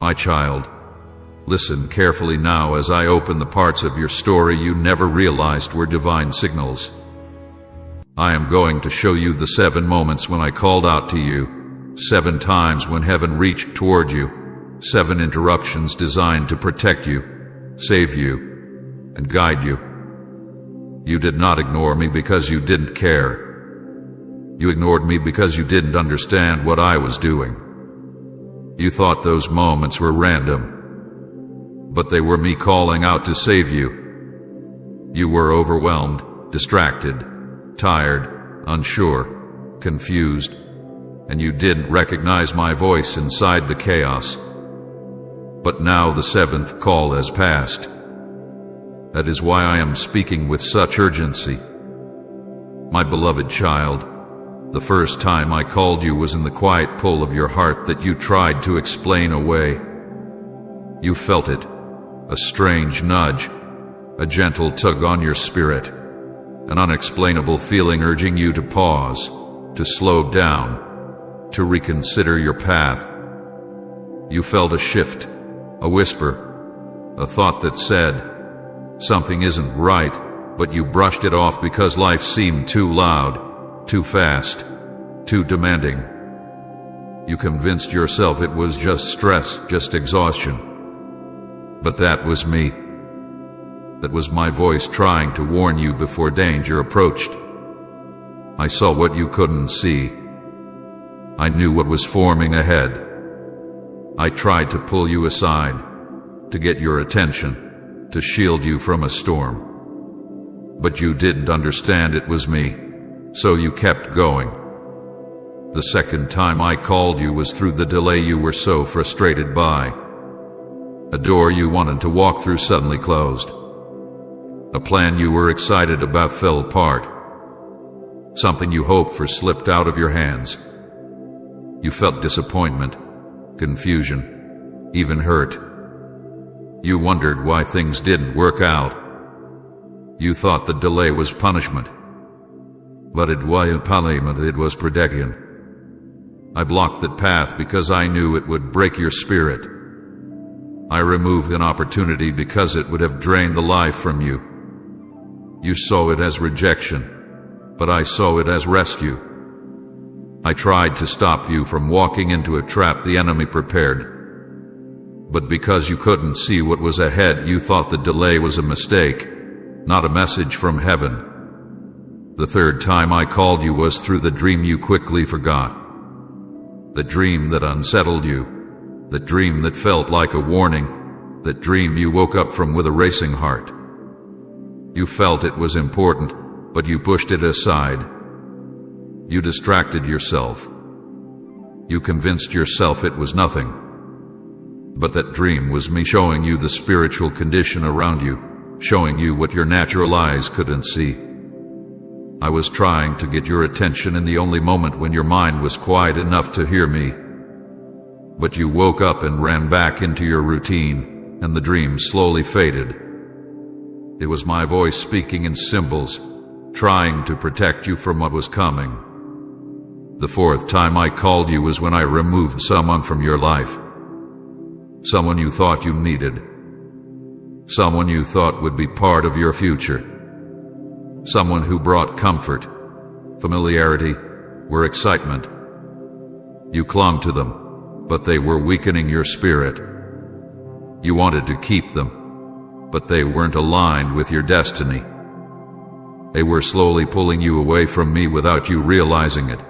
My child, listen carefully now as I open the parts of your story you never realized were divine signals. I am going to show you the 7 moments when I called out to you, 7 times when heaven reached toward you, 7 interruptions designed to protect you, save you, and guide you. You did not ignore me because you didn't care. You ignored me because you didn't understand what I was doing. You thought those moments were random, but they were me calling out to save you. You were overwhelmed, distracted, tired, unsure, confused, and you didn't recognize my voice inside the chaos. But now the 7th call has passed. That is why I am speaking with such urgency. My beloved child, the first time I called you was in the quiet pull of your heart that you tried to explain away. You felt it, a strange nudge, a gentle tug on your spirit, an unexplainable feeling urging you to pause, to slow down, to reconsider your path. You felt a shift, a whisper, a thought that said, something isn't right, but you brushed it off because life seemed too loud, too fast, too demanding. You convinced yourself it was just stress, just exhaustion. But that was me. That was my voice trying to warn you before danger approached. I saw what you couldn't see. I knew what was forming ahead. I tried to pull you aside, to get your attention, to shield you from a storm. But you didn't understand it was me, so you kept going. The second time I called you was through the delay you were so frustrated by. A door you wanted to walk through suddenly closed. A plan you were excited about fell apart. Something you hoped for slipped out of your hands. You felt disappointment, confusion, even hurt. You wondered why things didn't work out. You thought the delay was punishment. But it wasn't punishment, it was protection. I blocked that path because I knew it would break your spirit. I removed an opportunity because it would have drained the life from you. You saw it as rejection, but I saw it as rescue. I tried to stop you from walking into a trap the enemy prepared. But because you couldn't see what was ahead, you thought the delay was a mistake, not a message from heaven. The third time I called you was through the dream you quickly forgot. The dream that unsettled you, the dream that felt like a warning, that dream you woke up from with a racing heart. You felt it was important, but you pushed it aside. You distracted yourself. You convinced yourself it was nothing. But that dream was me showing you the spiritual condition around you, showing you what your natural eyes couldn't see. I was trying to get your attention in the only moment when your mind was quiet enough to hear me. But you woke up and ran back into your routine, and the dream slowly faded. It was my voice speaking in symbols, trying to protect you from what was coming. The 4th time I called you was when I removed someone from your life. Someone you thought you needed. Someone you thought would be part of your future. Someone who brought comfort, familiarity, or excitement. You clung to them, but they were weakening your spirit. You wanted to keep them, but they weren't aligned with your destiny. They were slowly pulling you away from me without you realizing it.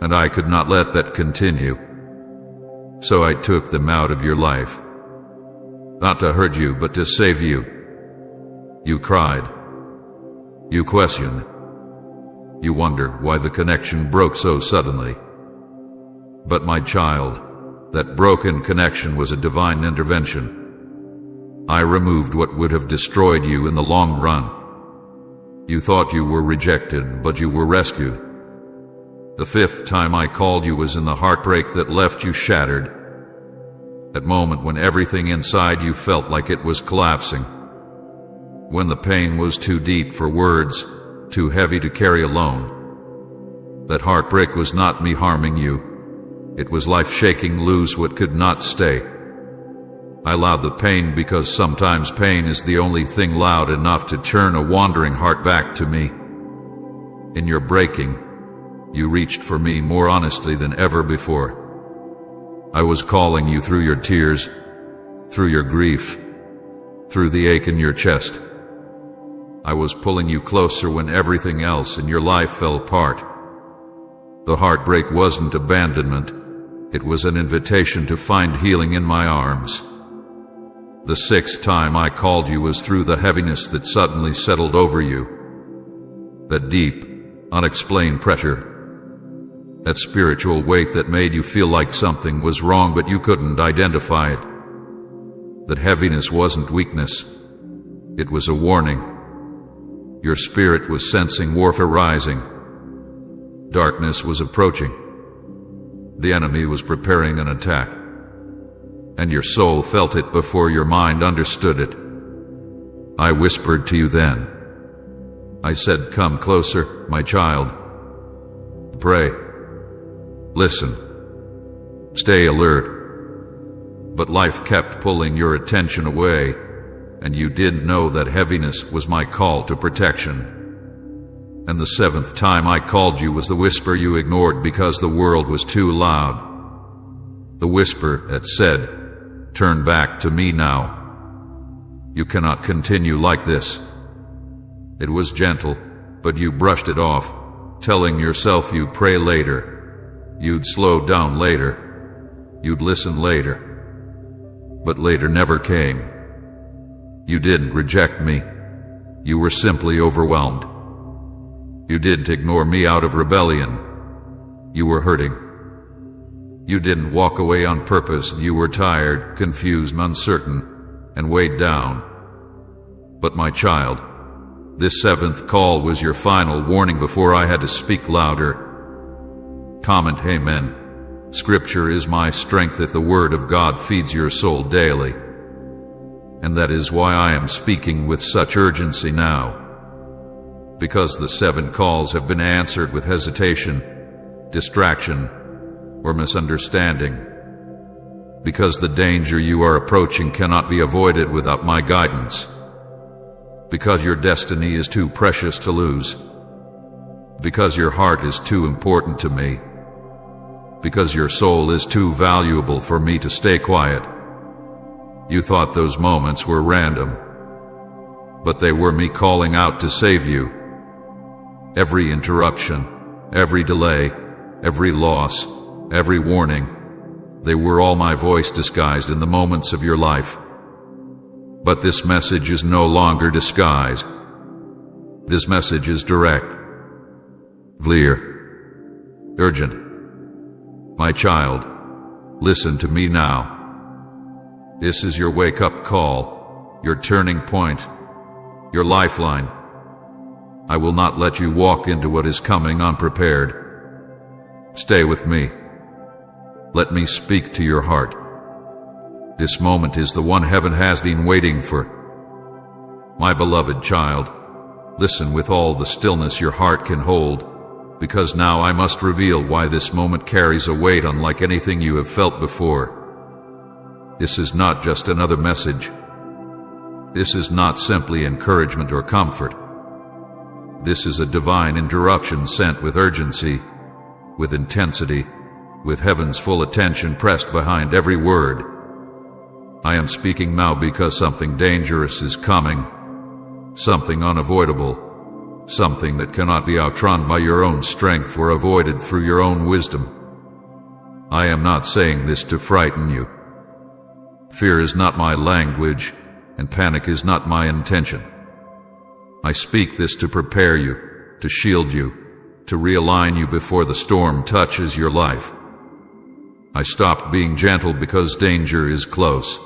And I could not let that continue. So I took them out of your life. Not to hurt you, but to save you. You cried. You questioned. You wondered why the connection broke so suddenly. But my child, that broken connection was a divine intervention. I removed what would have destroyed you in the long run. You thought you were rejected, but you were rescued. The 5th time I called you was in the heartbreak that left you shattered. That moment when everything inside you felt like it was collapsing. When the pain was too deep for words, too heavy to carry alone. That heartbreak was not me harming you. It was life shaking loose what could not stay. I allowed the pain because sometimes pain is the only thing loud enough to turn a wandering heart back to me. In your breaking, you reached for me more honestly than ever before. I was calling you through your tears, through your grief, through the ache in your chest. I was pulling you closer when everything else in your life fell apart. The heartbreak wasn't abandonment. It was an invitation to find healing in my arms. The sixth time I called you was through the heaviness that suddenly settled over you. That deep, unexplained pressure. That spiritual weight that made you feel like something was wrong but you couldn't identify it. That heaviness wasn't weakness. It was a warning. Your spirit was sensing warfare rising. Darkness was approaching. The enemy was preparing an attack. And your soul felt it before your mind understood it. I whispered to you then. I said, "Come closer, my child. Pray. Listen. Stay alert." But life kept pulling your attention away, and you didn't know that heaviness was my call to protection. And the seventh time I called you was the whisper you ignored because the world was too loud. The whisper that said, "Turn back to me now. You cannot continue like this." It was gentle, but you brushed it off, telling yourself you'd pray later, you'd slow down later, you'd listen later. But later never came. You didn't reject me. You were simply overwhelmed. You didn't ignore me out of rebellion. You were hurting. You didn't walk away on purpose. You were tired, confused, uncertain, and weighed down. But my child, this seventh call was your final warning before I had to speak louder. Comment Amen. Scripture is my strength if the Word of God feeds your soul daily. And that is why I am speaking with such urgency now. Because the 7 calls have been answered with hesitation, distraction, or misunderstanding. Because the danger you are approaching cannot be avoided without my guidance. Because your destiny is too precious to lose. Because your heart is too important to me. Because your soul is too valuable for me to stay quiet. You thought those moments were random, but they were me calling out to save you. Every interruption, every delay, every loss, every warning, they were all my voice disguised in the moments of your life. But this message is no longer disguised. This message is direct, clear, urgent. My child, listen to me now. This is your wake-up call, your turning point, your lifeline. I will not let you walk into what is coming unprepared. Stay with me. Let me speak to your heart. This moment is the one heaven has been waiting for. My beloved child, listen with all the stillness your heart can hold, because now I must reveal why this moment carries a weight unlike anything you have felt before. This is not just another message. This is not simply encouragement or comfort. This is a divine interruption sent with urgency, with intensity, with heaven's full attention pressed behind every word. I am speaking now because something dangerous is coming, something unavoidable, something that cannot be outrun by your own strength or avoided through your own wisdom. I am not saying this to frighten you. Fear is not my language, and panic is not my intention. I speak this to prepare you, to shield you, to realign you before the storm touches your life. I stopped being gentle because danger is close.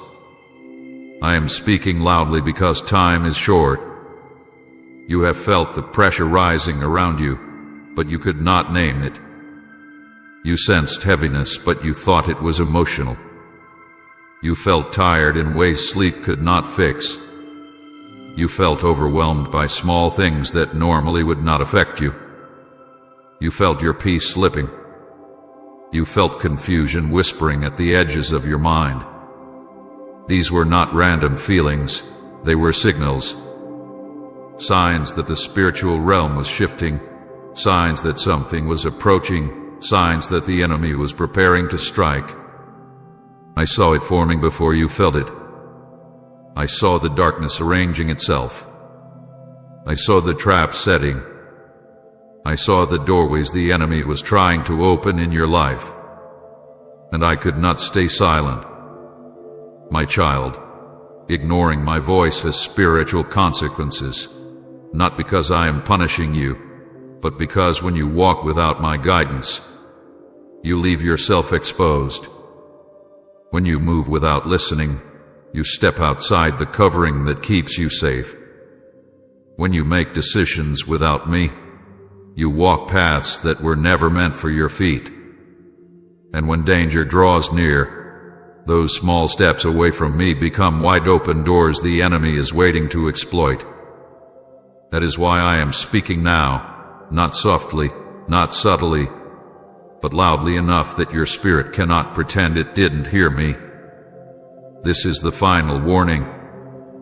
I am speaking loudly because time is short. You have felt the pressure rising around you, but you could not name it. You sensed heaviness, but you thought it was emotional. You felt tired in ways sleep could not fix. You felt overwhelmed by small things that normally would not affect you. You felt your peace slipping. You felt confusion whispering at the edges of your mind. These were not random feelings, they were signals. Signs that the spiritual realm was shifting, signs that something was approaching, signs that the enemy was preparing to strike. I saw it forming before you felt it. I saw the darkness arranging itself. I saw the trap setting. I saw the doorways the enemy was trying to open in your life. And I could not stay silent. My child, ignoring my voice has spiritual consequences, not because I am punishing you, but because when you walk without my guidance, you leave yourself exposed. When you move without listening, you step outside the covering that keeps you safe. When you make decisions without me, you walk paths that were never meant for your feet. And when danger draws near, those small steps away from me become wide open doors the enemy is waiting to exploit. That is why I am speaking now, not softly, not subtly, but loudly enough that your spirit cannot pretend it didn't hear me. This is the final warning,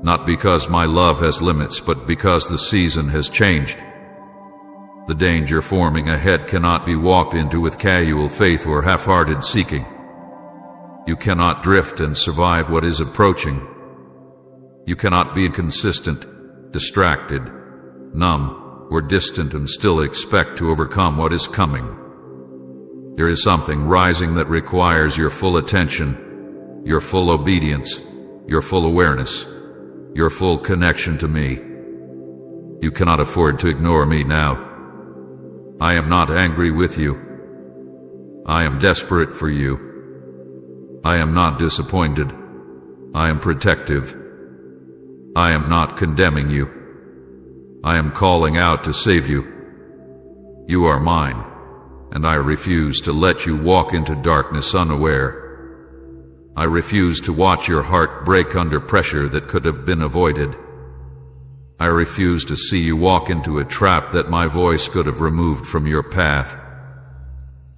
not because my love has limits, but because the season has changed. The danger forming ahead cannot be walked into with casual faith or half-hearted seeking. You cannot drift and survive what is approaching. You cannot be inconsistent, distracted, numb, or distant and still expect to overcome what is coming. There is something rising that requires your full attention, your full obedience, your full awareness, your full connection to me. You cannot afford to ignore me now. I am not angry with you. I am desperate for you. I am not disappointed. I am protective. I am not condemning you. I am calling out to save you. You are mine, and I refuse to let you walk into darkness unaware. I refuse to watch your heart break under pressure that could have been avoided. I refuse to see you walk into a trap that my voice could have removed from your path.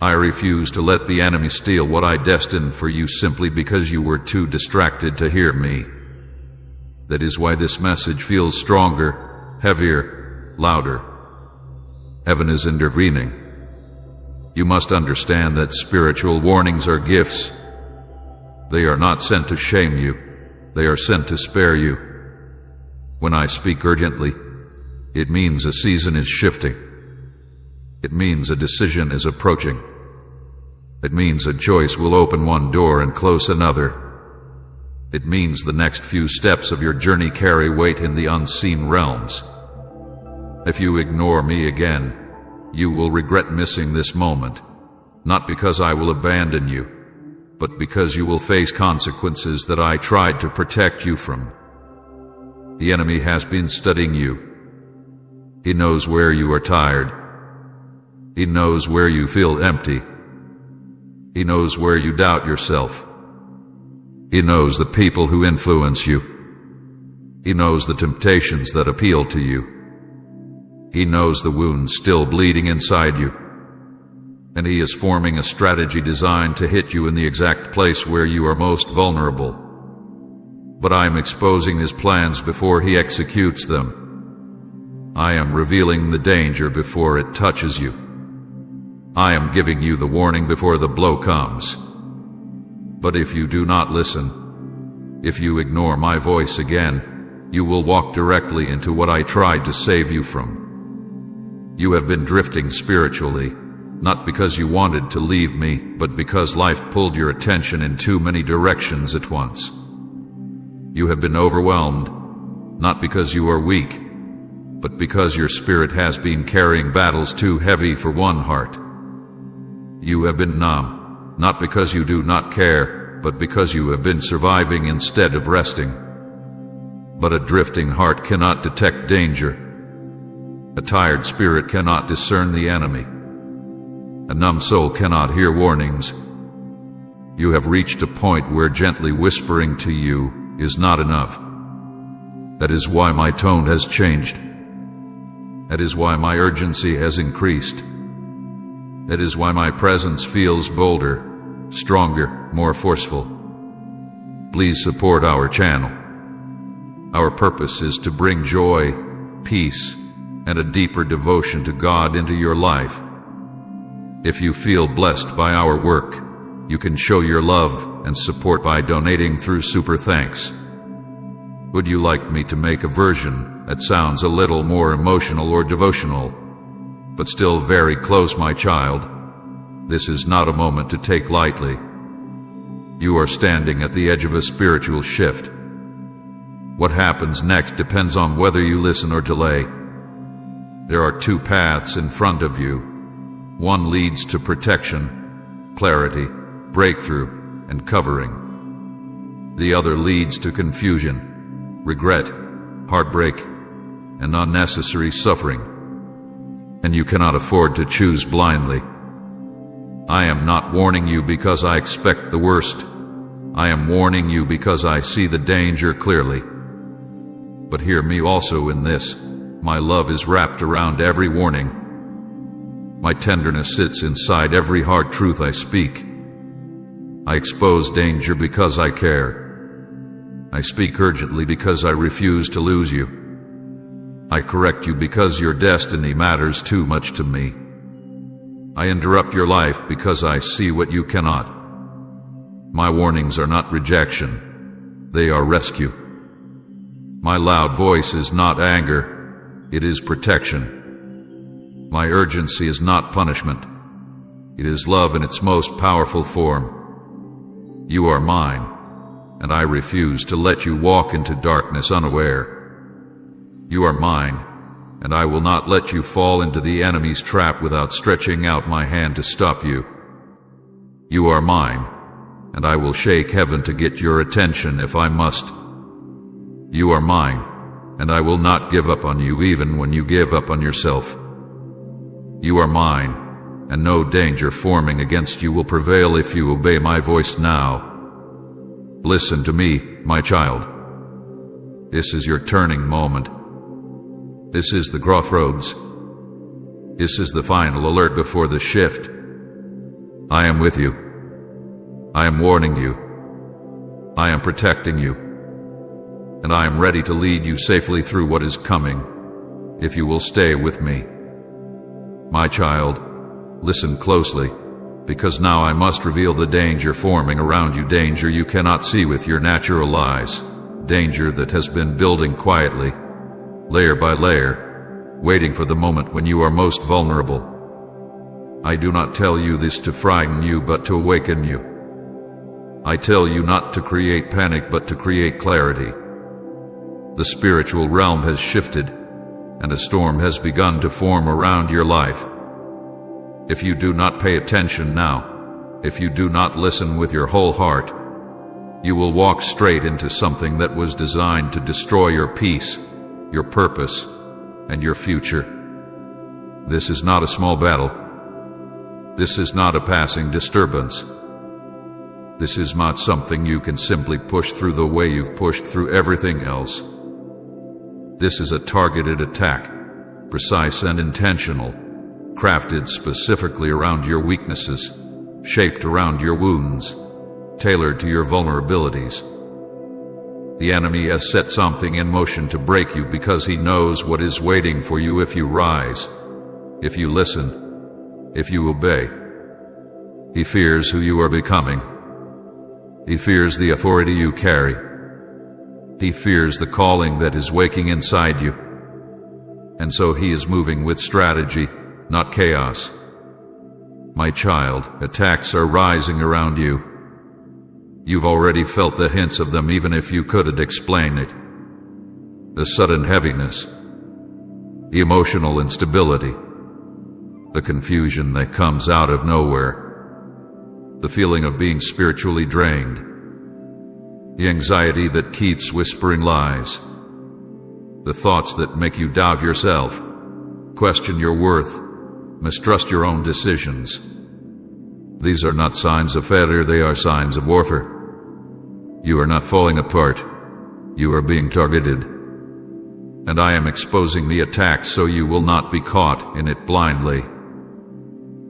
I refuse to let the enemy steal what I destined for you simply because you were too distracted to hear me. That is why this message feels stronger, heavier, louder. Heaven is intervening. You must understand that spiritual warnings are gifts. They are not sent to shame you. They are sent to spare you. When I speak urgently, it means a season is shifting. It means a decision is approaching. It means a choice will open one door and close another. It means the next few steps of your journey carry weight in the unseen realms. If you ignore me again, you will regret missing this moment, not because I will abandon you, but because you will face consequences that I tried to protect you from. The enemy has been studying you. He knows where you are tired. He knows where you feel empty. He knows where you doubt yourself. He knows the people who influence you. He knows the temptations that appeal to you. He knows the wounds still bleeding inside you. And he is forming a strategy designed to hit you in the exact place where you are most vulnerable. But I am exposing his plans before he executes them. I am revealing the danger before it touches you. I am giving you the warning before the blow comes. But if you do not listen, if you ignore my voice again, you will walk directly into what I tried to save you from. You have been drifting spiritually, not because you wanted to leave me, but because life pulled your attention in too many directions at once. You have been overwhelmed, not because you are weak, but because your spirit has been carrying battles too heavy for one heart. You have been numb, not because you do not care, but because you have been surviving instead of resting. But a drifting heart cannot detect danger. A tired spirit cannot discern the enemy. A numb soul cannot hear warnings. You have reached a point where gently whispering to you is not enough. That is why my tone has changed. That is why my urgency has increased. That is why my presence feels bolder, stronger, more forceful. please support our channel. Our purpose is to bring joy, peace, and a deeper devotion to God into your life. If you feel blessed by our work, you can show your love and support by donating through Super Thanks. Would you like me to make a version that sounds a little more emotional or devotional, but still very close, my child? This is not a moment to take lightly. You are standing at the edge of a spiritual shift. What happens next depends on whether you listen or delay. There are two paths in front of you. One leads to protection, clarity, breakthrough, and covering. The other leads to confusion, regret, heartbreak, and unnecessary suffering. And you cannot afford to choose blindly. I am not warning you because I expect the worst. I am warning you because I see the danger clearly. But hear me also in this. My love is wrapped around every warning. My tenderness sits inside every hard truth I speak. I expose danger because I care. I speak urgently because I refuse to lose you. I correct you because your destiny matters too much to me. I interrupt your life because I see what you cannot. My warnings are not rejection. They are rescue. My loud voice is not anger. It is protection. My urgency is not punishment. It is love in its most powerful form. You are mine, and I refuse to let you walk into darkness unaware. You are mine, and I will not let you fall into the enemy's trap without stretching out my hand to stop you. You are mine, and I will shake heaven to get your attention if I must. You are mine, and I will not give up on you even when you give up on yourself. You are mine, and no danger forming against you will prevail if you obey my voice now. Listen to me, my child. This is your turning moment. This is the crossroads. This is the final alert before the shift. I am with you. I am warning you. I am protecting you. And I am ready to lead you safely through what is coming, if you will stay with me. My child, listen closely, because now I must reveal the danger forming around you, danger you cannot see with your natural eyes, danger that has been building quietly, layer by layer, waiting for the moment when you are most vulnerable. I do not tell you this to frighten you, but to awaken you. I tell you not to create panic, but to create clarity. The spiritual realm has shifted, and a storm has begun to form around your life. If you do not pay attention now, if you do not listen with your whole heart, you will walk straight into something that was designed to destroy your peace, your purpose, and your future. This is not a small battle. This is not a passing disturbance. This is not something you can simply push through the way you've pushed through everything else. This is a targeted attack, precise and intentional, crafted specifically around your weaknesses, shaped around your wounds, tailored to your vulnerabilities. The enemy has set something in motion to break you because he knows what is waiting for you if you rise, if you listen, if you obey. He fears who you are becoming. He fears the authority you carry. He fears the calling that is waking inside you. And so he is moving with strategy, not chaos. My child, attacks are rising around you. You've already felt the hints of them, even if you couldn't explain it. The sudden heaviness, the emotional instability, the confusion that comes out of nowhere, the feeling of being spiritually drained, the anxiety that keeps whispering lies, the thoughts that make you doubt yourself, question your worth, mistrust your own decisions. These are not signs of failure, they are signs of warfare. You are not falling apart. You are being targeted. And I am exposing the attack so you will not be caught in it blindly.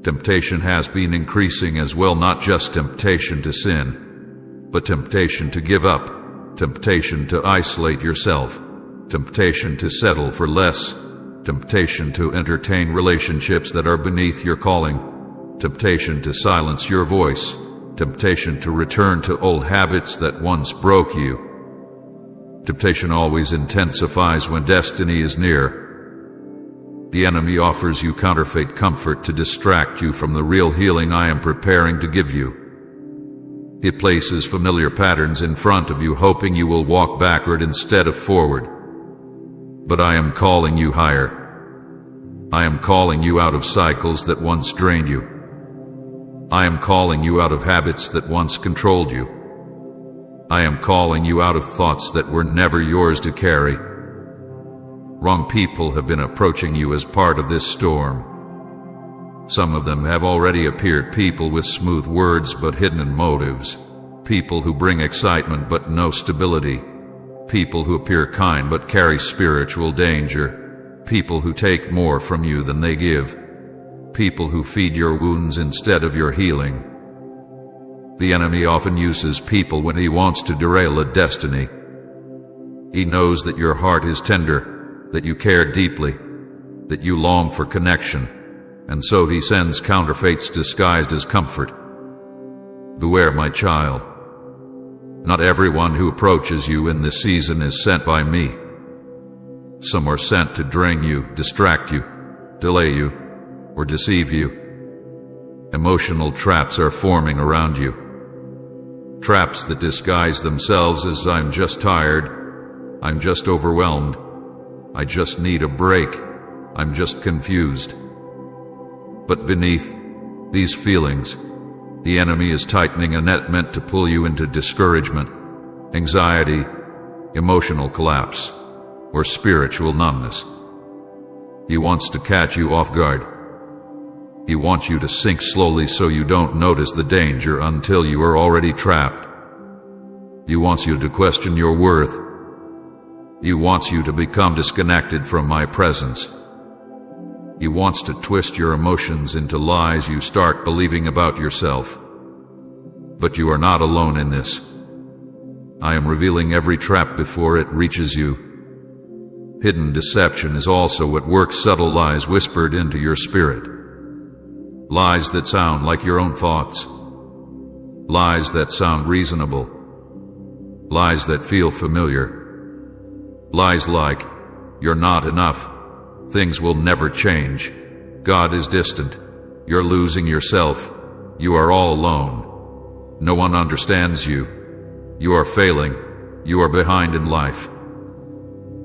Temptation has been increasing as well, not just temptation to sin, but temptation to give up, temptation to isolate yourself, temptation to settle for less, temptation to entertain relationships that are beneath your calling, temptation to silence your voice, temptation to return to old habits that once broke you. Temptation always intensifies when destiny is near. The enemy offers you counterfeit comfort to distract you from the real healing I am preparing to give you. It places familiar patterns in front of you, hoping you will walk backward instead of forward. But I am calling you higher. I am calling you out of cycles that once drained you. I am calling you out of habits that once controlled you. I am calling you out of thoughts that were never yours to carry. Wrong people have been approaching you as part of this storm. Some of them have already appeared, people with smooth words but hidden motives, people who bring excitement but no stability, people who appear kind but carry spiritual danger, people who take more from you than they give, people who feed your wounds instead of your healing. The enemy often uses people when he wants to derail a destiny. He knows that your heart is tender, that you care deeply, that you long for connection, and so he sends counterfeits disguised as comfort. Beware, my child. Not everyone who approaches you in this season is sent by me. Some are sent to drain you, distract you, delay you, or deceive you. Emotional traps are forming around you. Traps that disguise themselves as I'm just tired, I'm just overwhelmed, I just need a break, I'm just confused. But beneath these feelings, the enemy is tightening a net meant to pull you into discouragement, anxiety, emotional collapse, or spiritual numbness. He wants to catch you off guard. He wants you to sink slowly so you don't notice the danger until you are already trapped. He wants you to question your worth. He wants you to become disconnected from my presence. He wants to twist your emotions into lies you start believing about yourself. But you are not alone in this. I am revealing every trap before it reaches you. Hidden deception is also at work, subtle lies whispered into your spirit. Lies that sound like your own thoughts. Lies that sound reasonable. Lies that feel familiar. Lies like, you're not enough. Things will never change. God is distant. You're losing yourself. You are all alone. No one understands you. You are failing. You are behind in life.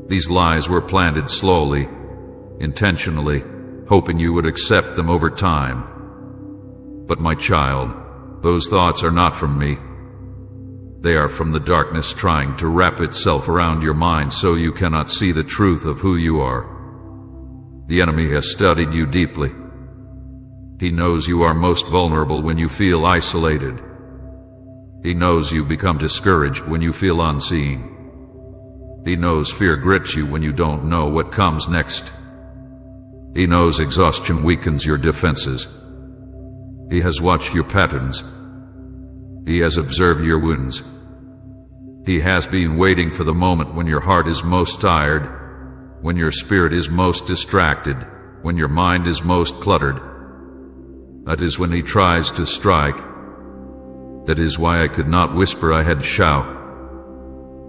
These lies were planted slowly, intentionally, hoping you would accept them over time. But my child, those thoughts are not from me. They are from the darkness trying to wrap itself around your mind so you cannot see the truth of who you are. The enemy has studied you deeply. He knows you are most vulnerable when you feel isolated. He knows you become discouraged when you feel unseen. He knows fear grips you when you don't know what comes next. He knows exhaustion weakens your defenses. He has watched your patterns. He has observed your wounds. He has been waiting for the moment when your heart is most tired, when your spirit is most distracted, when your mind is most cluttered. That is when he tries to strike. That is why I could not whisper, I had to shout.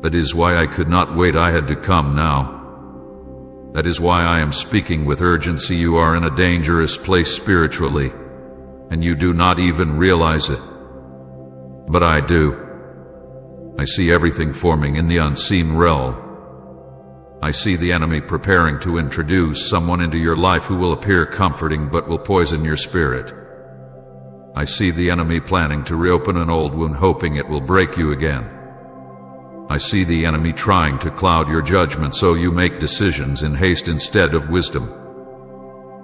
That is why I could not wait, I had to come now. That is why I am speaking with urgency. You are in a dangerous place spiritually, and you do not even realize it. But I do. I see everything forming in the unseen realm. I see the enemy preparing to introduce someone into your life who will appear comforting but will poison your spirit. I see the enemy planning to reopen an old wound, hoping it will break you again. I see the enemy trying to cloud your judgment so you make decisions in haste instead of wisdom.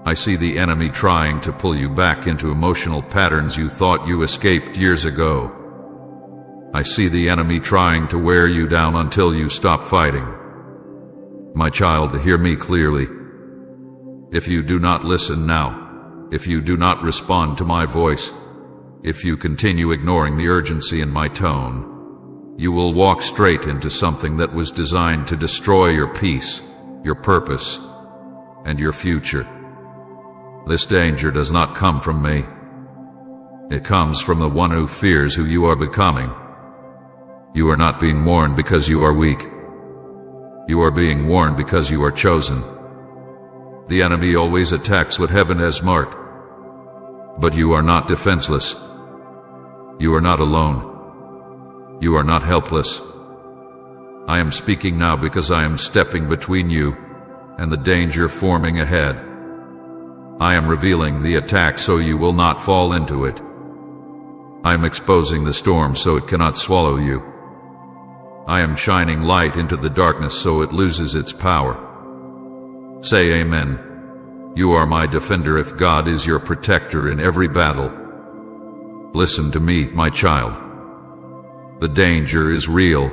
I see the enemy trying to pull you back into emotional patterns you thought you escaped years ago. I see the enemy trying to wear you down until you stop fighting. My child, hear me clearly. If you do not listen now, if you do not respond to my voice, if you continue ignoring the urgency in my tone, you will walk straight into something that was designed to destroy your peace, your purpose, and your future. This danger does not come from me. It comes from the one who fears who you are becoming. You are not being warned because you are weak. You are being warned because you are chosen. The enemy always attacks what heaven has marked. But you are not defenseless. You are not alone. You are not helpless. I am speaking now because I am stepping between you and the danger forming ahead. I am revealing the attack so you will not fall into it. I am exposing the storm so it cannot swallow you. I am shining light into the darkness so it loses its power. Say amen. You are my defender if God is your protector in every battle. Listen to me, my child. The danger is real,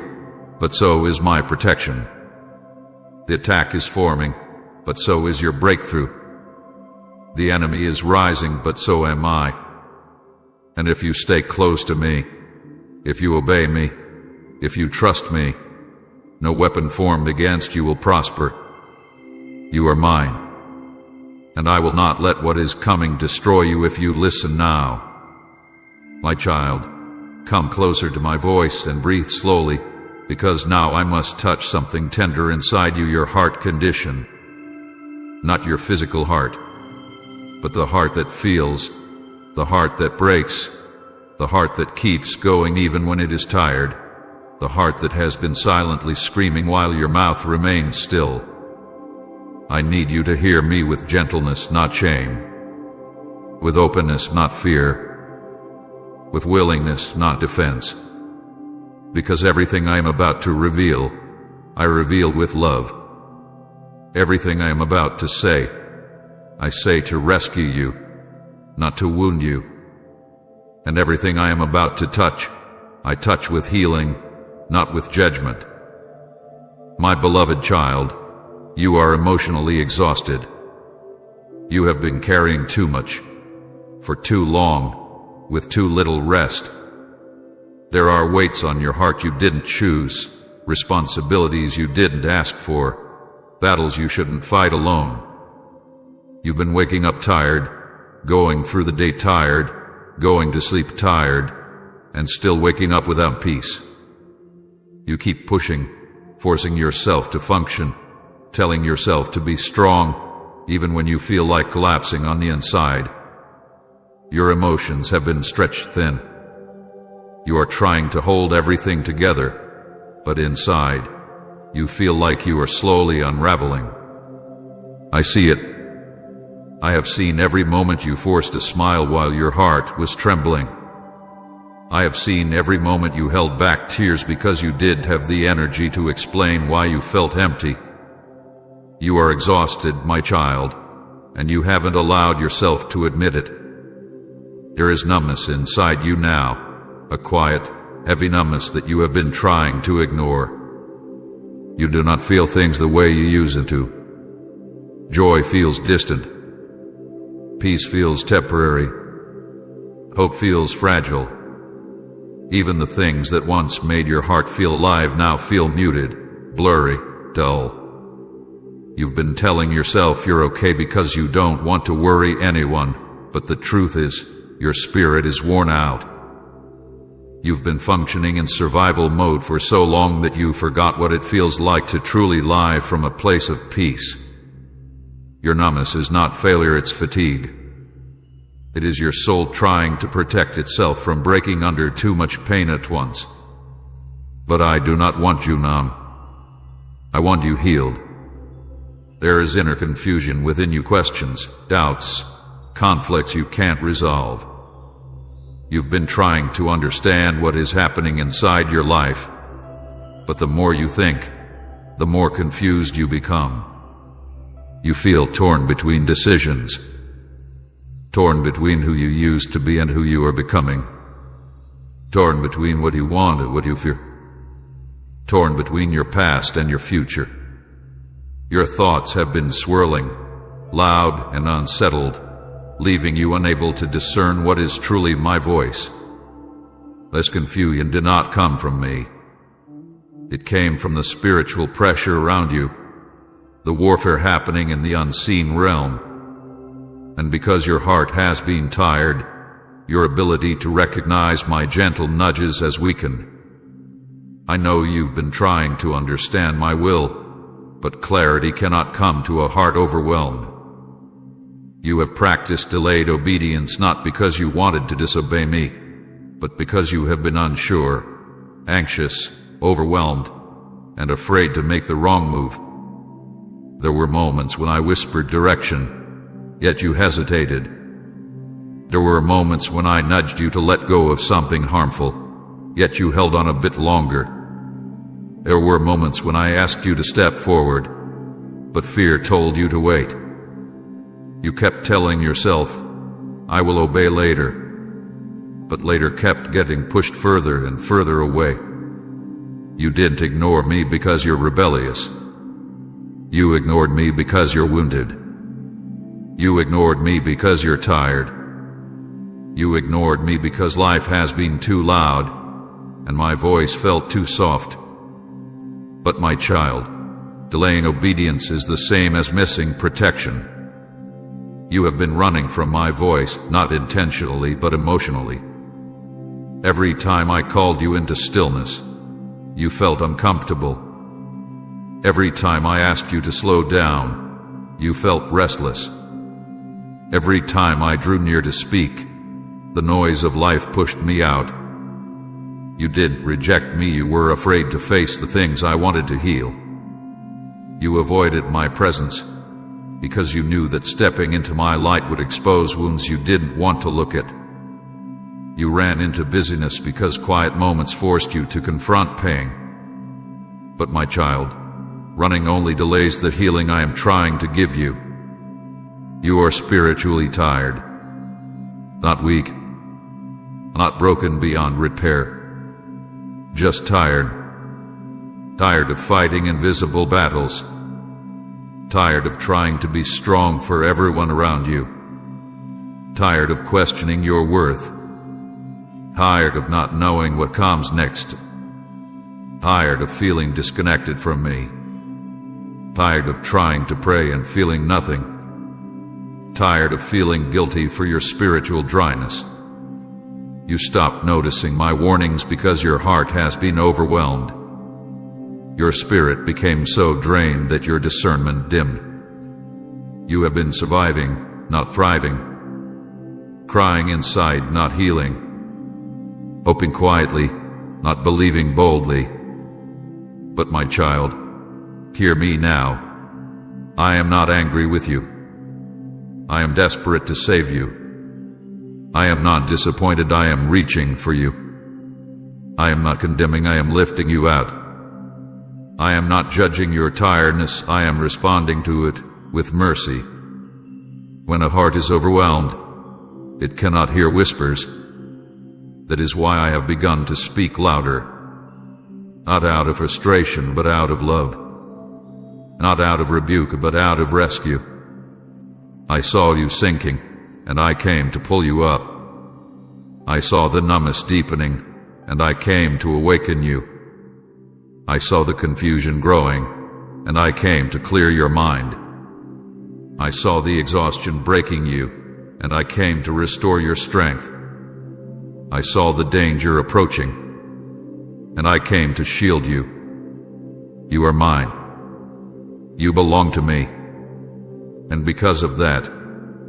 but so is my protection. The attack is forming, but so is your breakthrough. The enemy is rising, but so am I. And if you stay close to me, if you obey me, if you trust me, no weapon formed against you will prosper. You are mine, and I will not let what is coming destroy you if you listen now. My child, come closer to my voice and breathe slowly, because now I must touch something tender inside you, your heart condition. Not your physical heart, but the heart that feels, the heart that breaks, the heart that keeps going even when it is tired, the heart that has been silently screaming while your mouth remains still. I need you to hear me with gentleness, not shame, with openness, not fear, with willingness, not defense. Because everything I am about to reveal, I reveal with love. Everything I am about to say, I say to rescue you, not to wound you. And everything I am about to touch, I touch with healing, not with judgment. My beloved child, you are emotionally exhausted. You have been carrying too much, for too long, with too little rest. There are weights on your heart you didn't choose, responsibilities you didn't ask for, battles you shouldn't fight alone. You've been waking up tired, going through the day tired, going to sleep tired, and still waking up without peace. You keep pushing, forcing yourself to function, telling yourself to be strong, even when you feel like collapsing on the inside. Your emotions have been stretched thin. You are trying to hold everything together, but inside, you feel like you are slowly unraveling. I see it. I have seen every moment you forced a smile while your heart was trembling. I have seen every moment you held back tears because you did have the energy to explain why you felt empty. You are exhausted, my child, and you haven't allowed yourself to admit it. There is numbness inside you now, a quiet, heavy numbness that you have been trying to ignore. You do not feel things the way you used to. Joy feels distant. Peace feels temporary. Hope feels fragile. Even the things that once made your heart feel alive now feel muted, blurry, dull. You've been telling yourself you're okay because you don't want to worry anyone, but the truth is, your spirit is worn out. You've been functioning in survival mode for so long that you forgot what it feels like to truly live from a place of peace. Your numbness is not failure, it's fatigue. It is your soul trying to protect itself from breaking under too much pain at once. But I do not want you numb. I want you healed. There is inner confusion within you, questions, doubts, conflicts you can't resolve. You've been trying to understand what is happening inside your life, but the more you think, the more confused you become. You feel torn between decisions, torn between who you used to be and who you are becoming, torn between what you want and what you fear, torn between your past and your future. Your thoughts have been swirling, loud and unsettled, leaving you unable to discern what is truly my voice. This confusion did not come from me. It came from the spiritual pressure around you, the warfare happening in the unseen realm. And because your heart has been tired, your ability to recognize my gentle nudges has weakened. I know you've been trying to understand my will, but clarity cannot come to a heart overwhelmed. You have practiced delayed obedience not because you wanted to disobey me, but because you have been unsure, anxious, overwhelmed, and afraid to make the wrong move. There were moments when I whispered direction, yet you hesitated. There were moments when I nudged you to let go of something harmful, yet you held on a bit longer. There were moments when I asked you to step forward, but fear told you to wait. You kept telling yourself, I will obey later, but later kept getting pushed further and further away. You didn't ignore me because you're rebellious. You ignored me because you're wounded. You ignored me because you're tired. You ignored me because life has been too loud, and my voice felt too soft. But my child, delaying obedience is the same as missing protection. You have been running from my voice, not intentionally but emotionally. Every time I called you into stillness, you felt uncomfortable. Every time I asked you to slow down, you felt restless. Every time I drew near to speak, the noise of life pushed me out. You didn't reject me, you were afraid to face the things I wanted to heal. You avoided my presence because you knew that stepping into my light would expose wounds you didn't want to look at. You ran into busyness because quiet moments forced you to confront pain. But my child, running only delays the healing I am trying to give you. You are spiritually tired, not weak, not broken beyond repair, just tired. Tired of fighting invisible battles. Tired of trying to be strong for everyone around you. Tired of questioning your worth. Tired of not knowing what comes next. Tired of feeling disconnected from me. Tired of trying to pray and feeling nothing. Tired of feeling guilty for your spiritual dryness. You stopped noticing my warnings because your heart has been overwhelmed. Your spirit became so drained that your discernment dimmed. You have been surviving, not thriving. Crying inside, not healing. Hoping quietly, not believing boldly. But my child, hear me now. I am not angry with you. I am desperate to save you. I am not disappointed, I am reaching for you. I am not condemning, I am lifting you out. I am not judging your tiredness, I am responding to it with mercy. When a heart is overwhelmed, it cannot hear whispers. That is why I have begun to speak louder. Not out of frustration, but out of love. Not out of rebuke, but out of rescue. I saw you sinking, and I came to pull you up. I saw the numbness deepening, and I came to awaken you. I saw the confusion growing, and I came to clear your mind. I saw the exhaustion breaking you, and I came to restore your strength. I saw the danger approaching, and I came to shield you. You are mine. You belong to me. And because of that,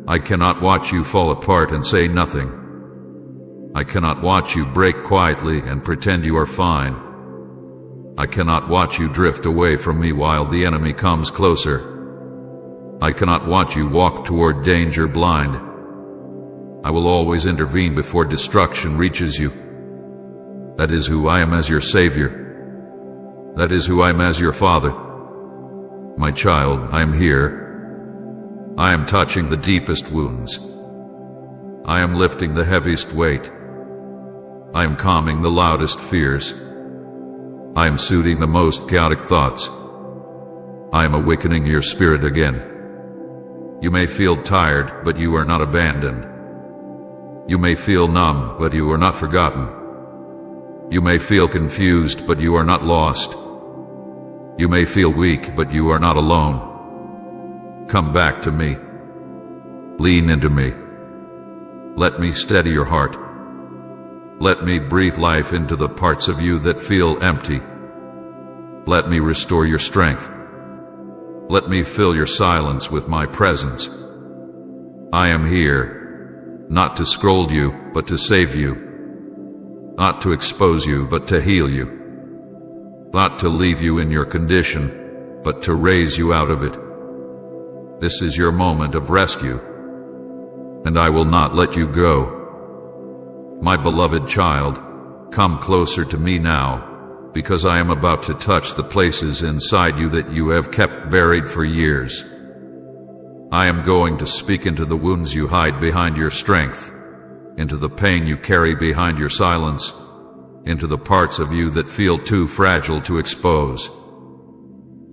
I cannot watch you fall apart and say nothing. I cannot watch you break quietly and pretend you are fine. I cannot watch you drift away from me while the enemy comes closer. I cannot watch you walk toward danger blind. I will always intervene before destruction reaches you. That is who I am as your Savior. That is who I am as your Father. My child, I am here. I am touching the deepest wounds. I am lifting the heaviest weight. I am calming the loudest fears. I am soothing the most chaotic thoughts. I am awakening your spirit again. You may feel tired, but you are not abandoned. You may feel numb, but you are not forgotten. You may feel confused, but you are not lost. You may feel weak, but you are not alone. Come back to me. Lean into me. Let me steady your heart. Let me breathe life into the parts of you that feel empty. Let me restore your strength. Let me fill your silence with my presence. I am here, not to scold you, but to save you. Not to expose you, but to heal you. Not to leave you in your condition, but to raise you out of it. This is your moment of rescue, and I will not let you go. My beloved child, come closer to me now, because I am about to touch the places inside you that you have kept buried for years. I am going to speak into the wounds you hide behind your strength, into the pain you carry behind your silence, into the parts of you that feel too fragile to expose.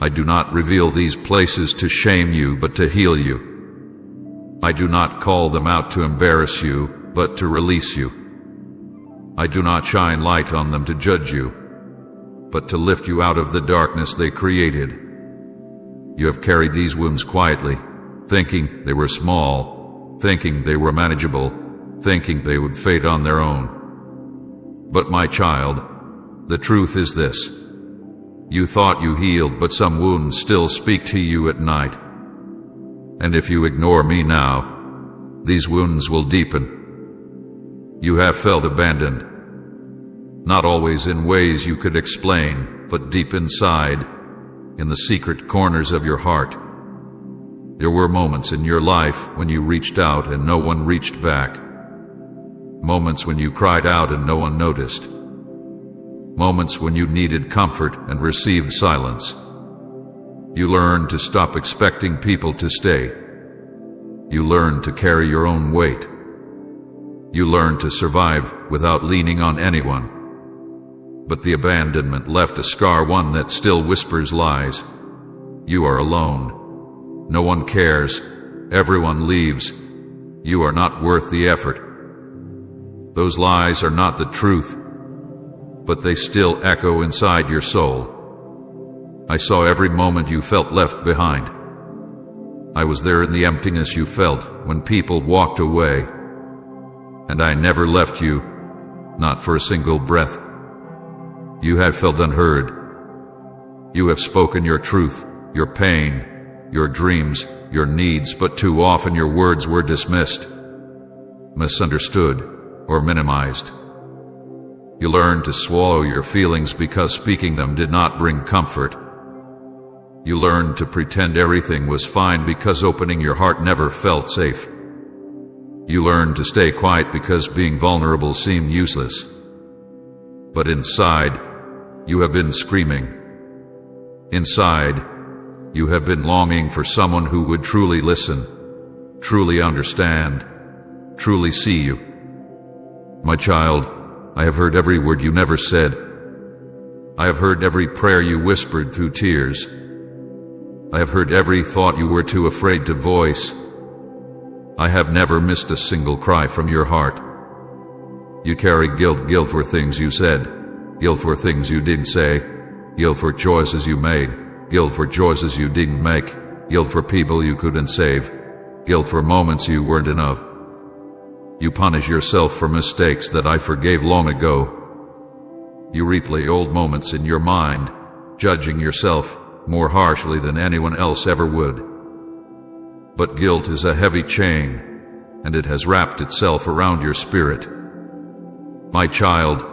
I do not reveal these places to shame you, but to heal you. I do not call them out to embarrass you, but to release you. I do not shine light on them to judge you, but to lift you out of the darkness they created. You have carried these wounds quietly, thinking they were small, thinking they were manageable, thinking they would fade on their own. But my child, the truth is this. You thought you healed, but some wounds still speak to you at night. And if you ignore me now, these wounds will deepen. You have felt abandoned, not always in ways you could explain, but deep inside, in the secret corners of your heart. There were moments in your life when you reached out and no one reached back. Moments when you cried out and no one noticed. Moments when you needed comfort and received silence. You learned to stop expecting people to stay. You learned to carry your own weight. You learned to survive without leaning on anyone. But the abandonment left a scar, one that still whispers lies. You are alone. No one cares. Everyone leaves. You are not worth the effort. Those lies are not the truth, but they still echo inside your soul. I saw every moment you felt left behind. I was there in the emptiness you felt when people walked away. And I never left you, not for a single breath. You have felt unheard. You have spoken your truth, your pain, your dreams, your needs, but too often your words were dismissed, misunderstood, or minimized. You learned to swallow your feelings because speaking them did not bring comfort. You learned to pretend everything was fine because opening your heart never felt safe. You learned to stay quiet because being vulnerable seemed useless. But inside, you have been screaming. Inside, you have been longing for someone who would truly listen, truly understand, truly see you. My child, I have heard every word you never said. I have heard every prayer you whispered through tears. I have heard every thought you were too afraid to voice. I have never missed a single cry from your heart. You carry guilt for things you said, guilt for things you didn't say, guilt for choices you made, guilt for choices you didn't make, guilt for people you couldn't save, guilt for moments you weren't enough. You punish yourself for mistakes that I forgave long ago. You replay old moments in your mind, judging yourself more harshly than anyone else ever would. But guilt is a heavy chain, and it has wrapped itself around your spirit. My child,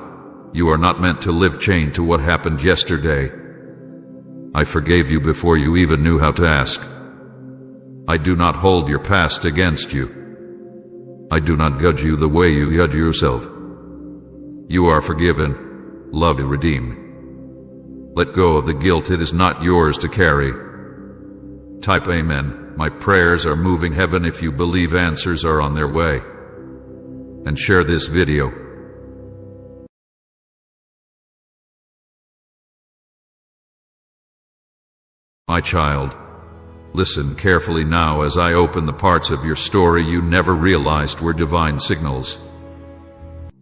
you are not meant to live chained to what happened yesterday. I forgave you before you even knew how to ask. I do not hold your past against you. I do not judge you the way you judge yourself. You are forgiven, loved, and redeemed. Let go of the guilt. It is not yours to carry. Type Amen. My prayers are moving heaven if you believe answers are on their way. And share this video. My child, listen carefully now as I open the parts of your story you never realized were divine signals.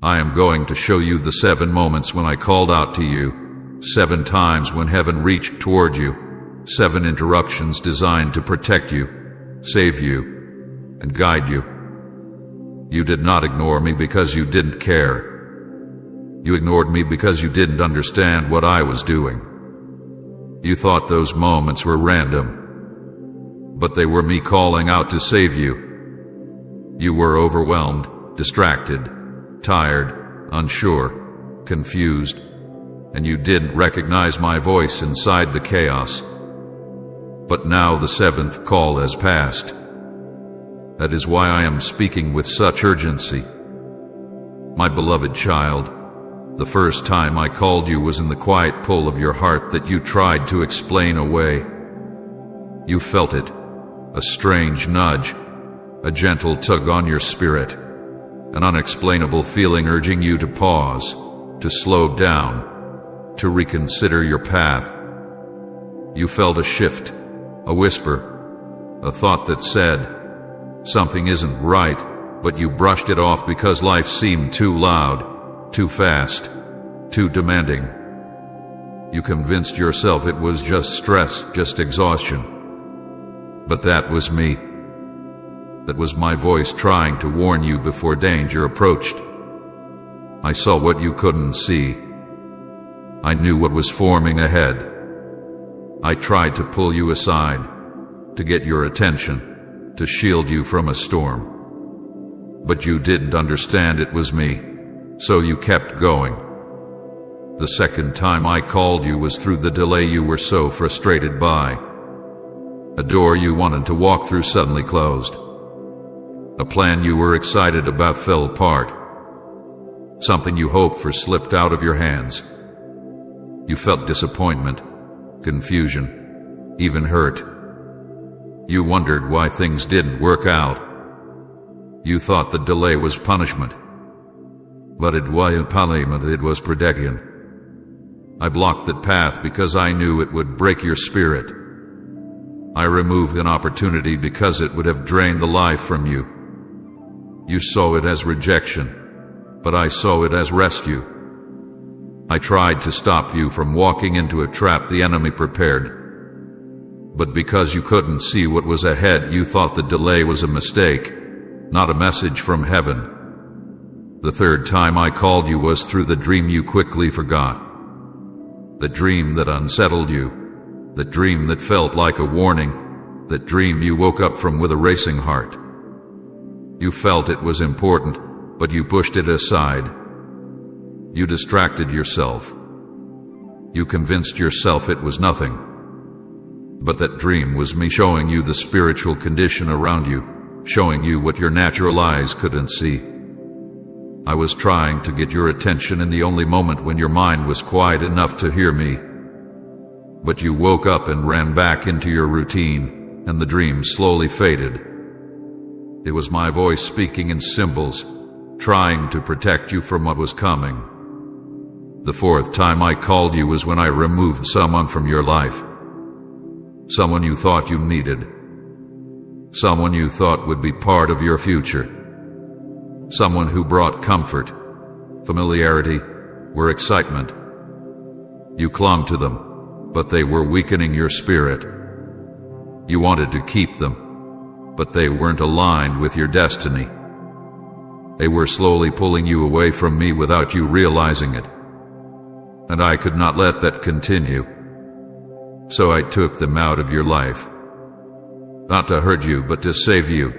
I am going to show you the 7 moments when I called out to you, 7 times when heaven reached toward you, 7 interruptions designed to protect you, save you, and guide you. You did not ignore me because you didn't care. You ignored me because you didn't understand what I was doing. You thought those moments were random, but they were me calling out to save you. You were overwhelmed, distracted, tired, unsure, confused, and you didn't recognize my voice inside the chaos. But now the 7th call has passed. That is why I am speaking with such urgency. My beloved child, the first time I called you was in the quiet pull of your heart that you tried to explain away. You felt it, a strange nudge, a gentle tug on your spirit, an unexplainable feeling urging you to pause, to slow down, to reconsider your path. You felt a shift, a whisper, a thought that said, "Something isn't right," but you brushed it off because life seemed too loud, too fast, too demanding. You convinced yourself it was just stress, just exhaustion. But that was me. That was my voice trying to warn you before danger approached. I saw what you couldn't see. I knew what was forming ahead. I tried to pull you aside, to get your attention, to shield you from a storm. But you didn't understand it was me, so you kept going. The second time I called you was through the delay you were so frustrated by. A door you wanted to walk through suddenly closed. A plan you were excited about fell apart. Something you hoped for slipped out of your hands. You felt disappointment, confusion, even hurt. You wondered why things didn't work out. You thought the delay was punishment. But it wasn't punishment, it was protection. I blocked that path because I knew it would break your spirit. I removed an opportunity because it would have drained the life from you. You saw it as rejection, but I saw it as rescue. I tried to stop you from walking into a trap the enemy prepared. But because you couldn't see what was ahead, you thought the delay was a mistake, not a message from heaven. The third time I called you was through the dream you quickly forgot. The dream that unsettled you, the dream that felt like a warning, that dream you woke up from with a racing heart. You felt it was important, but you pushed it aside. You distracted yourself. You convinced yourself it was nothing. But that dream was me showing you the spiritual condition around you, showing you what your natural eyes couldn't see. I was trying to get your attention in the only moment when your mind was quiet enough to hear me. But you woke up and ran back into your routine, and the dream slowly faded. It was my voice speaking in symbols, trying to protect you from what was coming. The fourth time I called you was when I removed someone from your life. Someone you thought you needed. Someone you thought would be part of your future. Someone who brought comfort, familiarity, or excitement. You clung to them, but they were weakening your spirit. You wanted to keep them, but they weren't aligned with your destiny. They were slowly pulling you away from me without you realizing it. And I could not let that continue. So I took them out of your life. Not to hurt you, but to save you.